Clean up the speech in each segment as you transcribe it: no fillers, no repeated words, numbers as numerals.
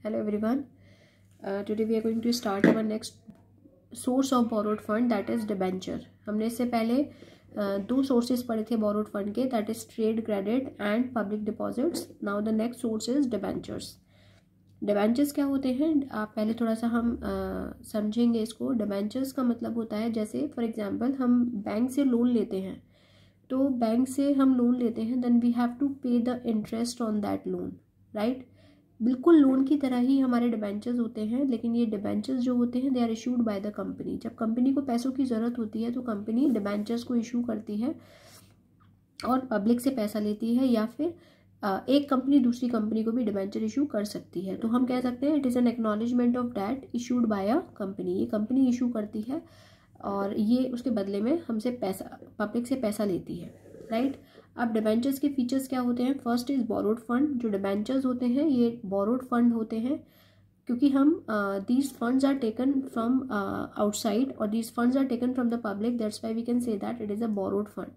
Hello everyone. Today we are going to start our next source of borrowed fund, that is debenture. हमने इससे पहले दो sources पढ़े थे borrowed fund के, that is trade credit and public deposits. Now the next source is debentures. Debentures क्या होते हैं, आप पहले थोड़ा सा हम समझेंगे इसको. डिबेंचर्स का मतलब होता है, जैसे फॉर एग्जांपल हम बैंक से लोन लेते हैं, तो बैंक से हम लोन लेते हैं, then we have to pay the interest on that loan, right. बिल्कुल लोन की तरह ही हमारे डिबेंचर्स होते हैं, लेकिन ये डिबेंचर्स जो होते हैं they are issued by the company. जब कंपनी को पैसों की ज़रूरत होती है तो कंपनी डिबेंचर्स को इशू करती है और पब्लिक से पैसा लेती है, या फिर एक कंपनी दूसरी कंपनी को भी डिबेंचर इशू कर सकती है. तो हम कह सकते हैं it is an acknowledgement of that issued by a company. ये कंपनी इशू करती है और ये उसके बदले में हमसे पैसा, पब्लिक से पैसा लेती है, राइट. अब डिबेंचर्स के फीचर्स क्या होते हैं. First is borrowed fund. जो डिबेंचर्स होते हैं ये बोरोड फंड होते हैं, क्योंकि हम these funds are taken from outside और these funds are taken from the public, that's why we can say that it is a borrowed fund.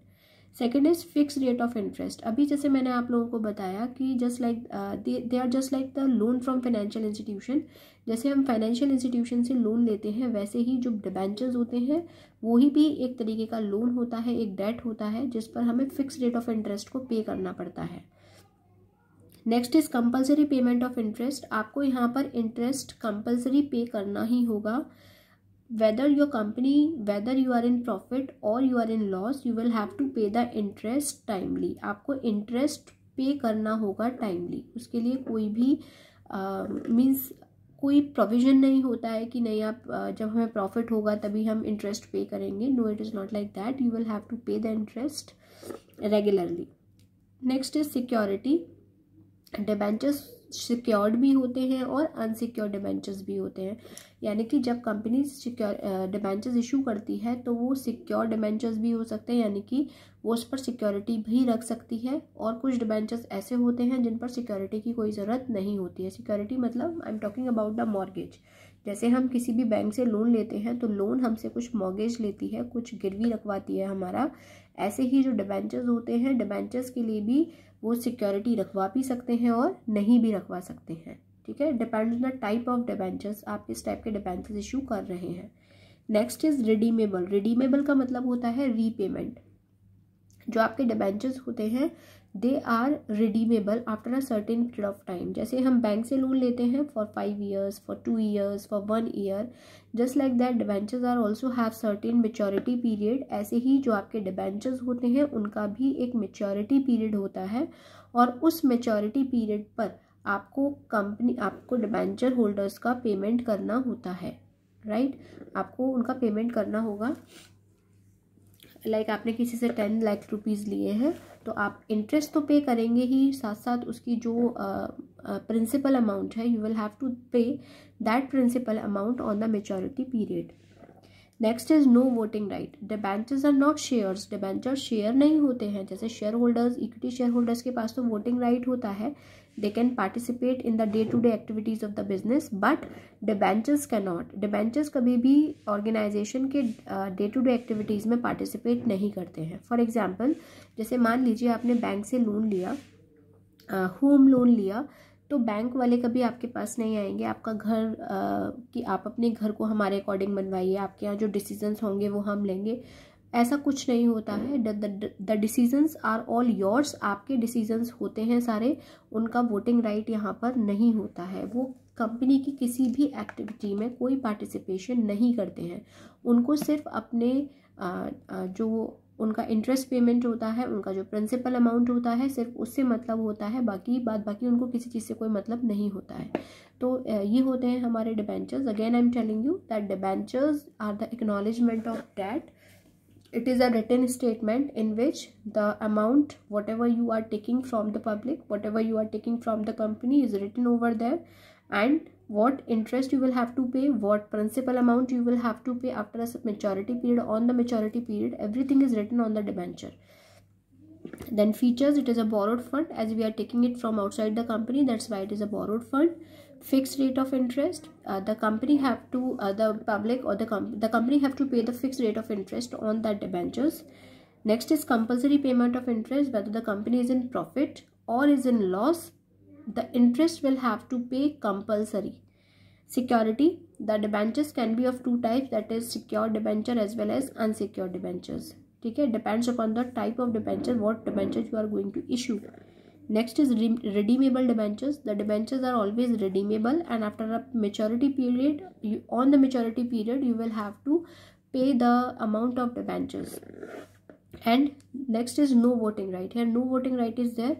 Second is fix rate of interest. अभी जैसे मैंने आप लोगों को बताया कि just like they are just like the loan from financial institution. जैसे हम फाइनेंशियल इंस्टीट्यूशन से लोन लेते हैं, वैसे ही जो डिबेंचर्स होते हैं वही भी एक तरीके का लोन होता है, एक डेट होता है जिस पर हमें फिक्स रेट ऑफ इंटरेस्ट को पे करना पड़ता है. Next is compulsory payment of interest. आपको यहाँ पर इंटरेस्ट कंपल्सरी पे करना ही होगा. whether your company, whether you are in profit or you are in loss, you will have to pay the interest timely. आपको इंटरेस्ट पे करना होगा टाइमली. उसके लिए कोई भी मीन्स कोई प्रोविजन नहीं होता है कि नहीं आप जब हमें प्रॉफिट होगा तभी हम इंटरेस्ट पे करेंगे. No, it is not like that. You will have to pay the interest regularly. Next is security. Debentures secured भी होते हैं और अनसिक्योर्ड डिबेंचर्स भी होते हैं. यानी कि जब कंपनी डिबेंचर्स इशू करती है तो वो सिक्योर डिबेंचर्स भी हो सकते हैं, यानी कि वो उस पर सिक्योरिटी भी रख सकती है. और कुछ डिबेंचर्स ऐसे होते हैं जिन पर सिक्योरिटी की कोई ज़रूरत नहीं होती है. सिक्योरिटी मतलब I am talking about the mortgage. जैसे हम किसी भी बैंक से लोन लेते हैं तो लोन हमसे कुछ मॉर्गेज लेती है, कुछ गिरवी रखवाती है हमारा. ऐसे ही जो डिबेंचर्स होते हैं, डिबेंचर्स के लिए भी वो सिक्योरिटी रखवा भी सकते हैं और नहीं भी रखवा सकते हैं, ठीक है. Depends on the type of debentures, आप किस टाइप के डिबेंचर्स इशू कर रहे हैं. Next is redeemable. रिडीमेबल का मतलब होता है रीपेमेंट. जो आपके डिबेंचर्स होते हैं they are redeemable after a certain period of time. जैसे हम बैंक से लोन लेते हैं for 5 years, for 2 years, for 1 year, just like that debentures are also have certain maturity period. ऐसे ही जो आपके डिबेंचर्स होते हैं उनका भी एक मेच्योरिटी पीरियड होता है और उस मेच्योरिटी पीरियड पर आपको डिबेंचर होल्डर्स का पेमेंट करना होता है, राइट. आपको उनका पेमेंट करना होगा. लाइक आपने किसी से 10 लाख रुपीज़ लिए हैं तो आप इंटरेस्ट तो पे करेंगे ही, साथ साथ उसकी जो प्रिंसिपल अमाउंट है you will have to pay that principal amount on the maturity period. Next is no voting right. Debentures are not shares. Debentures share नहीं होते हैं. जैसे share holders, equity share holders के पास तो वोटिंग राइट होता है, they can participate in the day-to-day activities of the business, but debentures cannot. debentures कभी भी ऑर्गेनाइजेशन के day-to-day activities में participate नहीं करते हैं. फॉर एग्जाम्पल, जैसे मान लीजिए आपने बैंक से लोन लिया, होम लोन लिया, तो बैंक वाले कभी आपके पास नहीं आएंगे. आपका घर कि आप अपने घर को हमारे अकॉर्डिंग बनवाइए, आपके यहाँ जो डिसीजंस होंगे वो हम लेंगे, ऐसा कुछ नहीं होता है. The decisions are all yours. आपके डिसीजंस होते हैं सारे. उनका वोटिंग राइट यहाँ पर नहीं होता है. वो कंपनी की किसी भी एक्टिविटी में कोई पार्टिसिपेशन नहीं करते हैं. उनको सिर्फ अपने जो उनका इंटरेस्ट पेमेंट होता है, उनका जो प्रिंसिपल अमाउंट होता है, सिर्फ उससे मतलब होता है. बाकी उनको किसी चीज़ से कोई मतलब नहीं होता है. तो ये होते हैं हमारे debentures. Again I am telling you that debentures are the acknowledgement of debt. It is a written statement in which the amount, whatever you are taking from the public, whatever you are taking from the company is written over there, and what interest you will have to pay, what principal amount you will have to pay after a maturity period. On the maturity period, everything is written on the debenture. Then features, it is a borrowed fund. As we are taking it from outside the company, that's why it is a borrowed fund. Fixed rate of interest. The company have to the public or the company have to pay the fixed rate of interest on that debentures. Next is compulsory payment of interest, whether the company is in profit or is in loss. the interest will have to pay compulsory. Security, the debentures can be of two types, that is secured debenture as well as unsecured debentures. ठीक है, depends upon the type of debenture, what debentures you are going to issue. Next is redeemable debentures. The debentures are always redeemable, and after a maturity period, on the maturity period you will have to pay the amount of debentures. And next is no voting right. Here no voting right is there.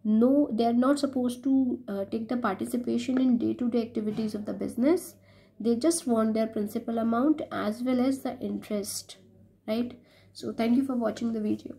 No, they are not supposed to take the participation in day-to-day activities of the business. They just want their principal amount as well as the interest, right? So thank you for watching the video.